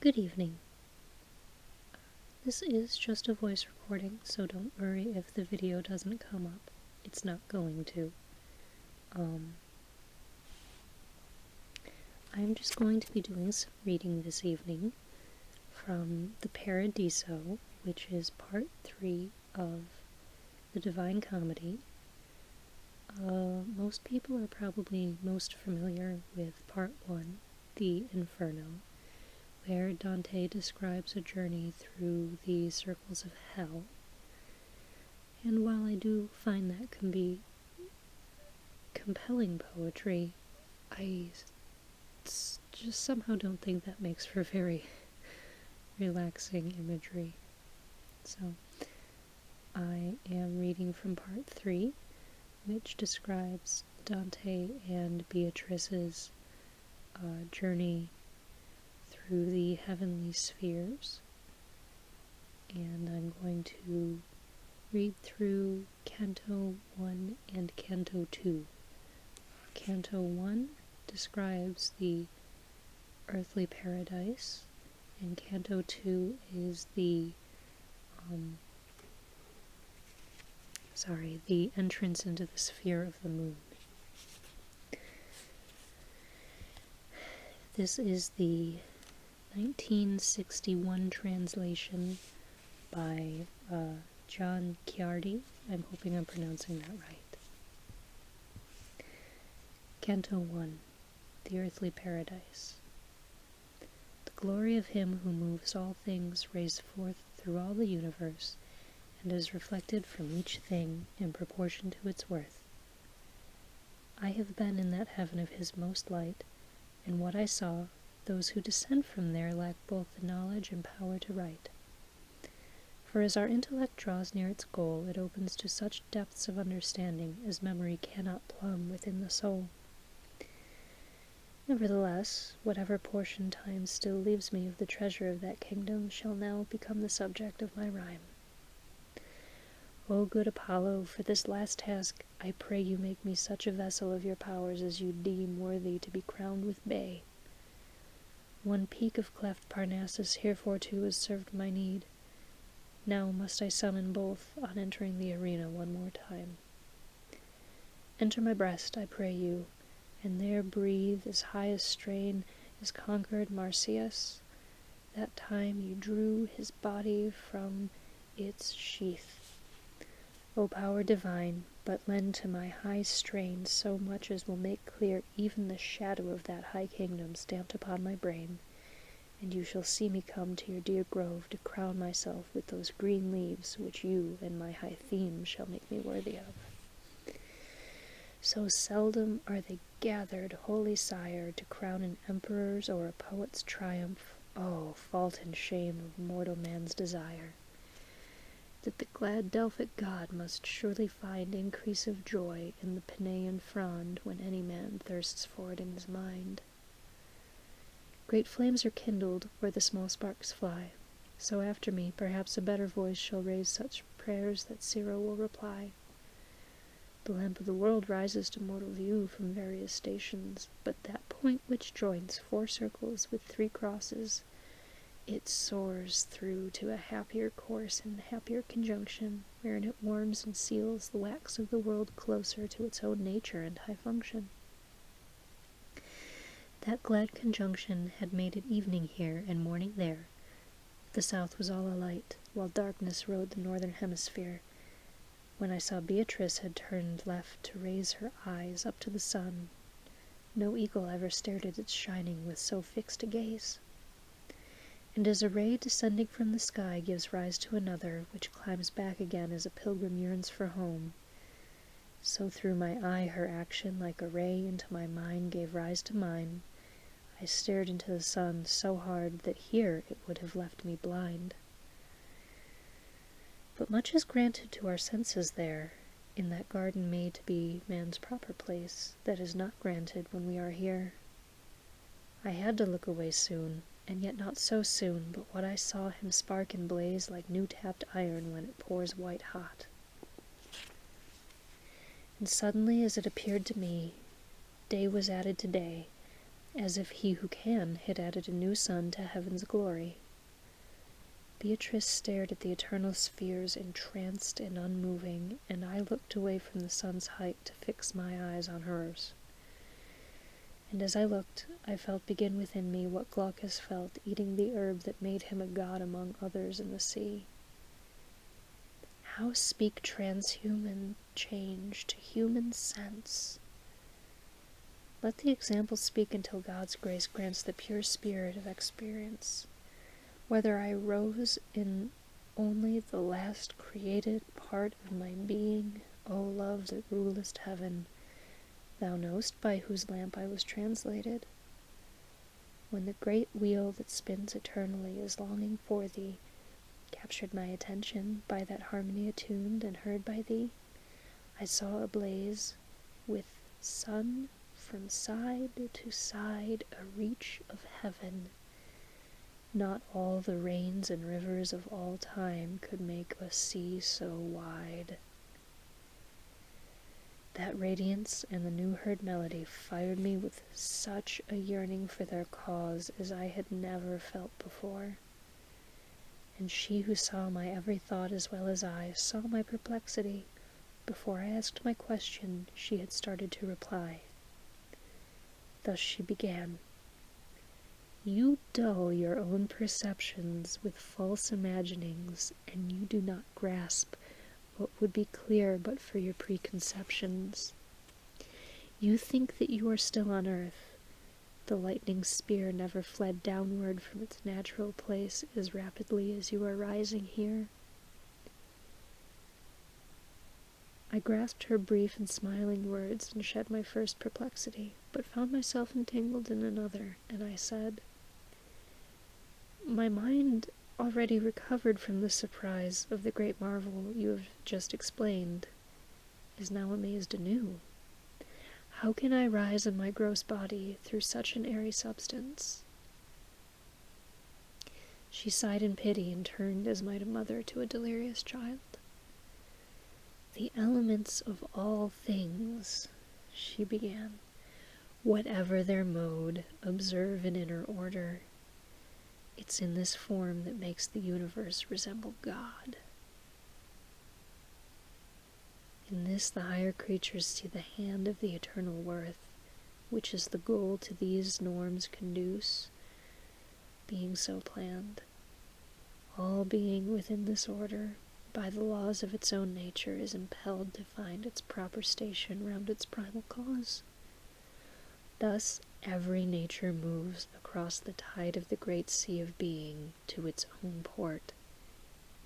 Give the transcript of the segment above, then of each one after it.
Good evening. This is just a voice recording, so don't worry if the video doesn't come up. It's not going to. I'm just going to be doing some reading this evening from the Paradiso, which is part 3 of the Divine Comedy. Most people are probably most familiar with part 1, the Inferno, where Dante describes a journey through the circles of hell. And while I do find that can be compelling poetry, I just somehow don't think that makes for very relaxing imagery. So I am reading from part 3, which describes Dante and Beatrice's journey through the heavenly spheres. And I'm going to read through Canto 1 and Canto 2. Canto 1 describes the earthly paradise, and Canto 2 is the entrance into the sphere of the moon. This is the 1961 translation by John Ciardi. I'm hoping I'm pronouncing that right. Canto 1, the earthly paradise. The glory of him who moves all things rays forth through all the universe, and is reflected from each thing in proportion to its worth. I have been in that heaven of his most light, and what I saw, those who descend from there lack both the knowledge and power to write. For as our intellect draws near its goal, it opens to such depths of understanding as memory cannot plumb within the soul. Nevertheless, whatever portion time still leaves me of the treasure of that kingdom shall now become the subject of my rhyme. O good Apollo, for this last task I pray you make me such a vessel of your powers as you deem worthy to be crowned with bay. One peak of cleft Parnassus hereforto has served my need. Now must I summon both on entering the arena one more time. Enter my breast, I pray you, and there breathe as high a strain as conquered Marsyas, that time you drew his body from its sheath. O power divine, but lend to my high strain so much as will make clear even the shadow of that high kingdom stamped upon my brain, and you shall see me come to your dear grove to crown myself with those green leaves which you and my high theme shall make me worthy of. So seldom are they gathered, holy sire, to crown an emperor's or a poet's triumph, oh, fault and shame of mortal man's desire, that the glad Delphic god must surely find increase of joy in the Penean frond when any man thirsts for it in his mind. Great flames are kindled where the small sparks fly, so after me perhaps a better voice shall raise such prayers that Cyril will reply. The lamp of the world rises to mortal view from various stations, but that point which joins 4 circles with 3 crosses, it soars through to a happier course and happier conjunction, wherein it warms and seals the wax of the world closer to its own nature and high function. That glad conjunction had made it evening here and morning there. The south was all alight, while darkness rode the northern hemisphere, when I saw Beatrice had turned left to raise her eyes up to the sun. No eagle ever stared at its shining with so fixed a gaze. And as a ray descending from the sky gives rise to another, which climbs back again as a pilgrim yearns for home, so through my eye her action like a ray into my mind gave rise to mine. I stared into the sun so hard that here it would have left me blind. But much is granted to our senses there, in that garden made to be man's proper place, that is not granted when we are here. I had to look away soon, and yet not so soon but what I saw him spark and blaze like new-tapped iron when it pours white hot. And suddenly, as it appeared to me, day was added to day, as if he who can had added a new sun to heaven's glory. Beatrice stared at the eternal spheres, entranced and unmoving, and I looked away from the sun's height to fix my eyes on hers. And as I looked, I felt begin within me what Glaucus felt, eating the herb that made him a god among others in the sea. How speak transhuman change to human sense? Let the example speak until God's grace grants the pure spirit of experience. Whether I rose in only the last created part of my being, O love that rulest heaven, thou knowest by whose lamp I was translated. When the great wheel that spins eternally is longing for thee, captured my attention by that harmony attuned and heard by thee, I saw ablaze with sun from side to side a reach of heaven. Not all the rains and rivers of all time could make a sea so wide. That radiance and the new heard melody fired me with such a yearning for their cause as I had never felt before. And she who saw my every thought as well as I saw my perplexity. Before I asked my question, she had started to reply. Thus she began. You dull your own perceptions with false imaginings, and you do not grasp what would be clear but for your preconceptions. You think that you are still on earth. The lightning spear never fled downward from its natural place as rapidly as you are rising here. I grasped her brief and smiling words and shed my first perplexity, but found myself entangled in another, and I said, My mind, already recovered from the surprise of the great marvel you have just explained, is now amazed anew. How can I rise in my gross body through such an airy substance? She sighed in pity and turned as might a mother to a delirious child. The elements of all things, she began, whatever their mode, observe an inner order. It's in this form that makes the universe resemble God. In this the higher creatures see the hand of the eternal worth, which is the goal to these norms conduce, being so planned. All being within this order, by the laws of its own nature, is impelled to find its proper station round its primal cause. Thus, every nature moves across the tide of the great sea of being to its own port,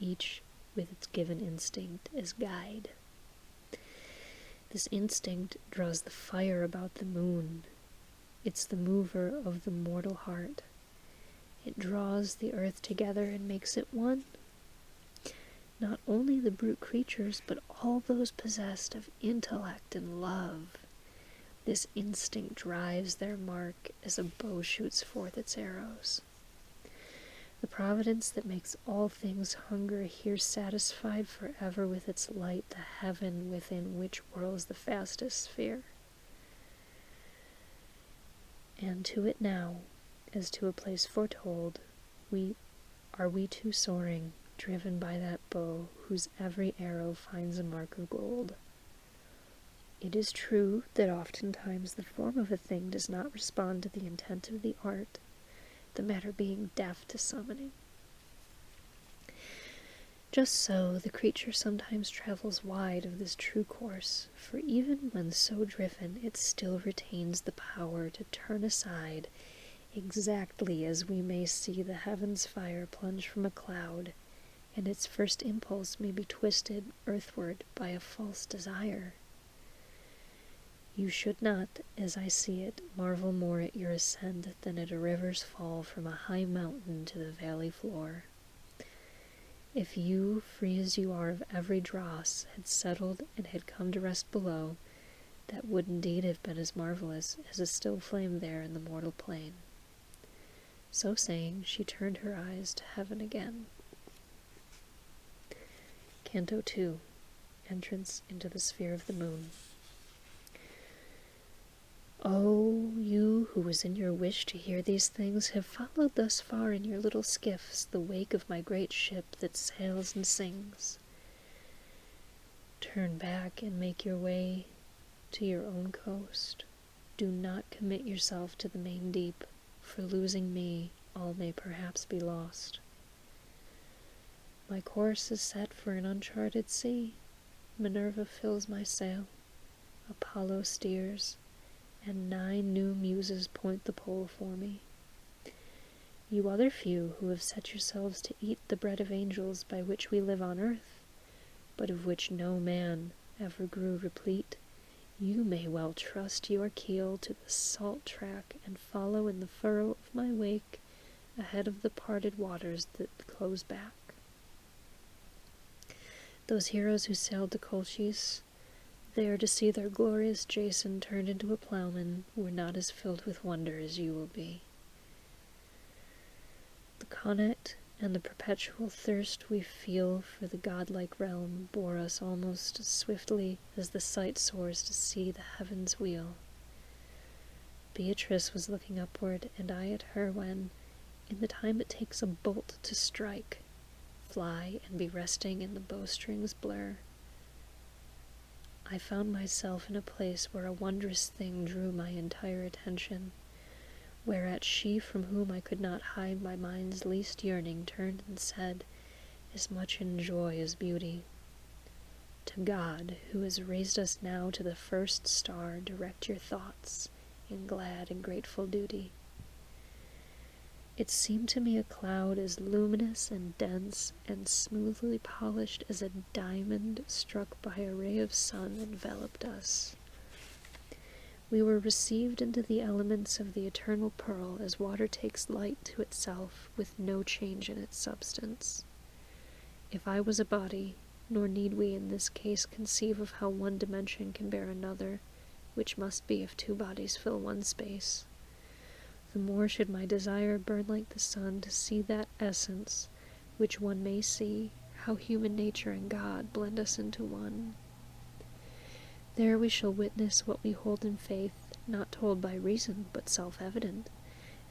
each with its given instinct as guide. This instinct draws the fire about the moon. It's the mover of the mortal heart. It draws the earth together and makes it one. Not only the brute creatures, but all those possessed of intellect and love. This instinct drives their mark as a bow shoots forth its arrows. The providence that makes all things hunger here satisfied forever with its light the heaven within which whirls the fastest sphere. And to it now, as to a place foretold, we too soaring, driven by that bow whose every arrow finds a mark of gold. It is true that oftentimes the form of a thing does not respond to the intent of the art, the matter being deaf to summoning. Just so, the creature sometimes travels wide of this true course, for even when so driven, it still retains the power to turn aside, exactly as we may see the heaven's fire plunge from a cloud, and its first impulse may be twisted earthward by a false desire. You should not, as I see it, marvel more at your ascent than at a river's fall from a high mountain to the valley floor. If you, free as you are of every dross, had settled and had come to rest below, that would indeed have been as marvelous as a still flame there in the mortal plain. So saying, she turned her eyes to heaven again. Canto 2. Entrance into the sphere of the moon. O you who was in your wish to hear these things, have followed thus far in your little skiffs the wake of my great ship that sails and sings. Turn back and make your way to your own coast. Do not commit yourself to the main deep, for losing me, all may perhaps be lost. My course is set for an uncharted sea. Minerva fills my sail, Apollo steers, and 9 new muses point the pole for me. You other few who have set yourselves to eat the bread of angels by which we live on earth, but of which no man ever grew replete, you may well trust your keel to the salt track and follow in the furrow of my wake ahead of the parted waters that close back. Those heroes who sailed to Colchis, there to see their glorious Jason turned into a plowman, were not as filled with wonder as you will be. The connacht and the perpetual thirst we feel for the godlike realm bore us almost as swiftly as the sight soars to see the heavens wheel. Beatrice was looking upward, and I at her when, in the time it takes a bolt to strike, fly and be resting in the bowstring's blur, I found myself in a place where a wondrous thing drew my entire attention, whereat she from whom I could not hide my mind's least yearning turned and said, as much in joy as beauty, "To God, who has raised us now to the first star, direct your thoughts in glad and grateful duty." It seemed to me a cloud as luminous and dense and smoothly polished as a diamond struck by a ray of sun enveloped us. We were received into the elements of the eternal pearl as water takes light to itself with no change in its substance. If I was a body, nor need we in this case conceive of how one dimension can bear another, which must be if 2 bodies fill one space, the more should my desire burn like the sun to see that essence which one may see, how human nature and God blend us into one. There we shall witness what we hold in faith, not told by reason, but self-evident,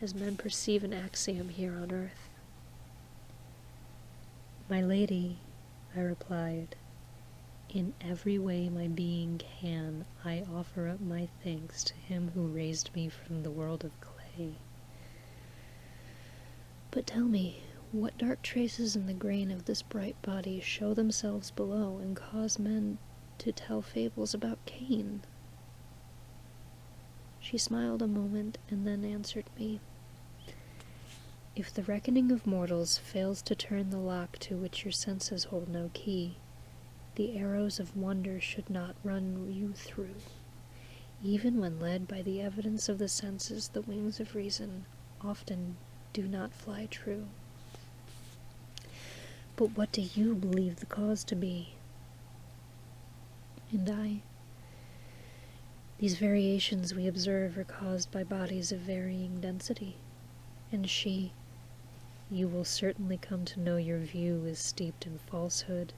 as men perceive an axiom here on earth. "My lady," I replied, "in every way my being can, I offer up my thanks to him who raised me from the world of clay. But tell me, what dark traces in the grain of this bright body show themselves below and cause men to tell fables about Cain?" She smiled a moment and then answered me, "If the reckoning of mortals fails to turn the lock to which your senses hold no key, the arrows of wonder should not run you through. Even when led by the evidence of the senses, the wings of reason often do not fly true. But what do you believe the cause to be?" And I, "These variations we observe are caused by bodies of varying density." And she, "You will certainly come to know your view is steeped in falsehood,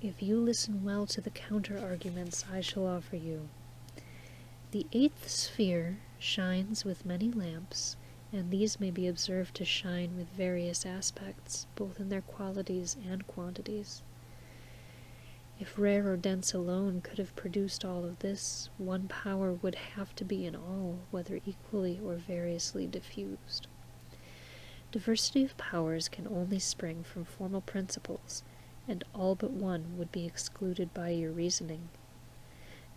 if you listen well to the counter-arguments I shall offer you. The 8th sphere shines with many lamps, and these may be observed to shine with various aspects, both in their qualities and quantities. If rare or dense alone could have produced all of this, one power would have to be in all, whether equally or variously diffused. Diversity of powers can only spring from formal principles, and all but one would be excluded by your reasoning.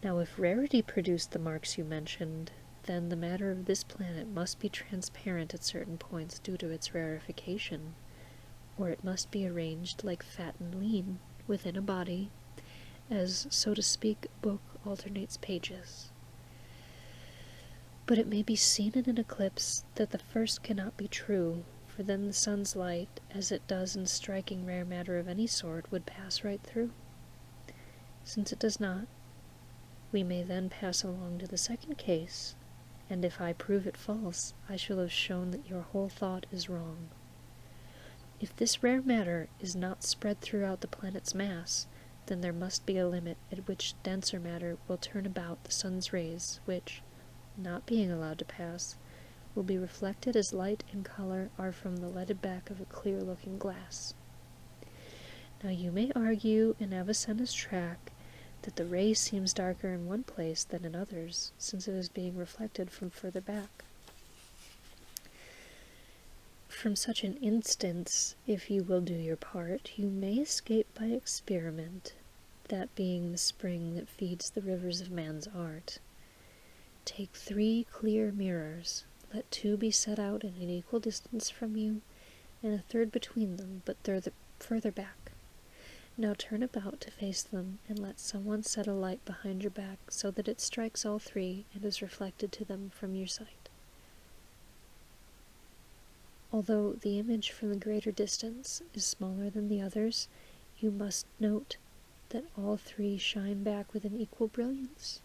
Now, if rarity produced the marks you mentioned, then the matter of this planet must be transparent at certain points due to its rarefication, or it must be arranged like fat and lean within a body, as, so to speak, a book alternates pages. But it may be seen in an eclipse that the first cannot be true, for then the sun's light, as it does in striking rare matter of any sort, would pass right through. Since it does not, we may then pass along to the second case, and if I prove it false, I shall have shown that your whole thought is wrong. If this rare matter is not spread throughout the planet's mass, then there must be a limit at which denser matter will turn about the sun's rays, which, not being allowed to pass, will be reflected as light and color are from the leaded back of a clear-looking glass. Now you may argue in Avicenna's track that the ray seems darker in one place than in others, since it is being reflected from further back. From such an instance, if you will do your part, you may escape by experiment, that being the spring that feeds the rivers of man's art. Take 3 clear mirrors, let 2 be set out at an equal distance from you, and a third between them, but further back. Now turn about to face them, and let someone set a light behind your back, so that it strikes all 3 and is reflected to them from your sight. Although the image from the greater distance is smaller than the others, you must note that all 3 shine back with an equal brilliance.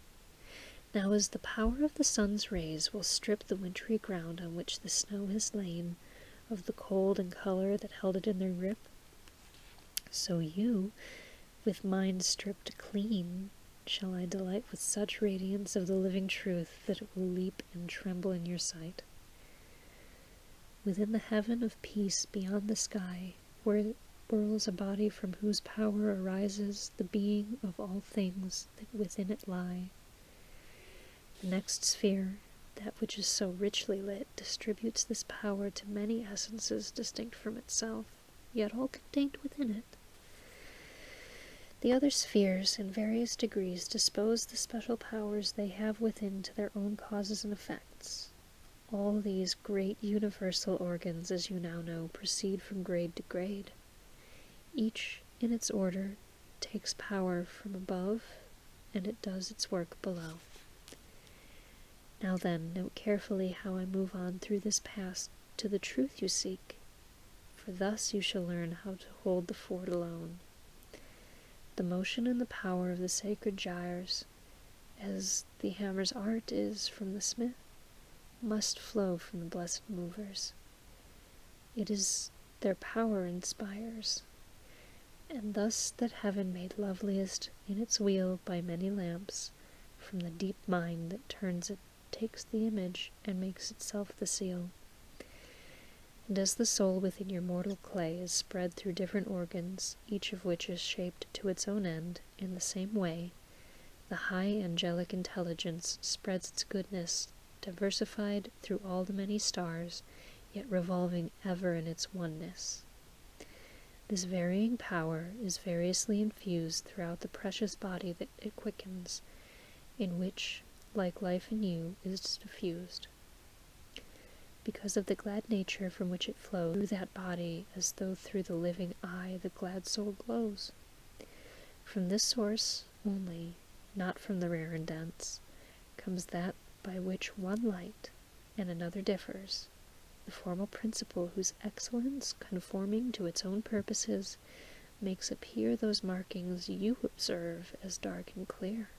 Now as the power of the sun's rays will strip the wintry ground on which the snow has lain of the cold and color that held it in their grip, so you, with mind stripped clean, shall I delight with such radiance of the living truth that it will leap and tremble in your sight. Within the heaven of peace beyond the sky, where whirls a body from whose power arises the being of all things that within it lie. The next sphere, that which is so richly lit, distributes this power to many essences distinct from itself, yet all contained within it. The other spheres, in various degrees, dispose the special powers they have within to their own causes and effects. All these great universal organs, as you now know, proceed from grade to grade. Each, in its order, takes power from above, and it does its work below. Now then, note carefully how I move on through this path to the truth you seek, for thus you shall learn how to hold the fort alone. The motion and the power of the sacred gyres, as the hammer's art is from the smith, must flow from the blessed movers. It is their power inspires, and thus that heaven made loveliest in its wheel by many lamps, from the deep mind that turns it takes the image and makes itself the seal. And as the soul within your mortal clay is spread through different organs, each of which is shaped to its own end, in the same way, the high angelic intelligence spreads its goodness, diversified through all the many stars, yet revolving ever in its oneness. This varying power is variously infused throughout the precious body that it quickens, in which, like life in you, is diffused. Because of the glad nature from which it flows through that body, as though through the living eye the glad soul glows. From this source only, not from the rare and dense, comes that by which one light and another differs, the formal principle whose excellence, conforming to its own purposes, makes appear those markings you observe as dark and clear.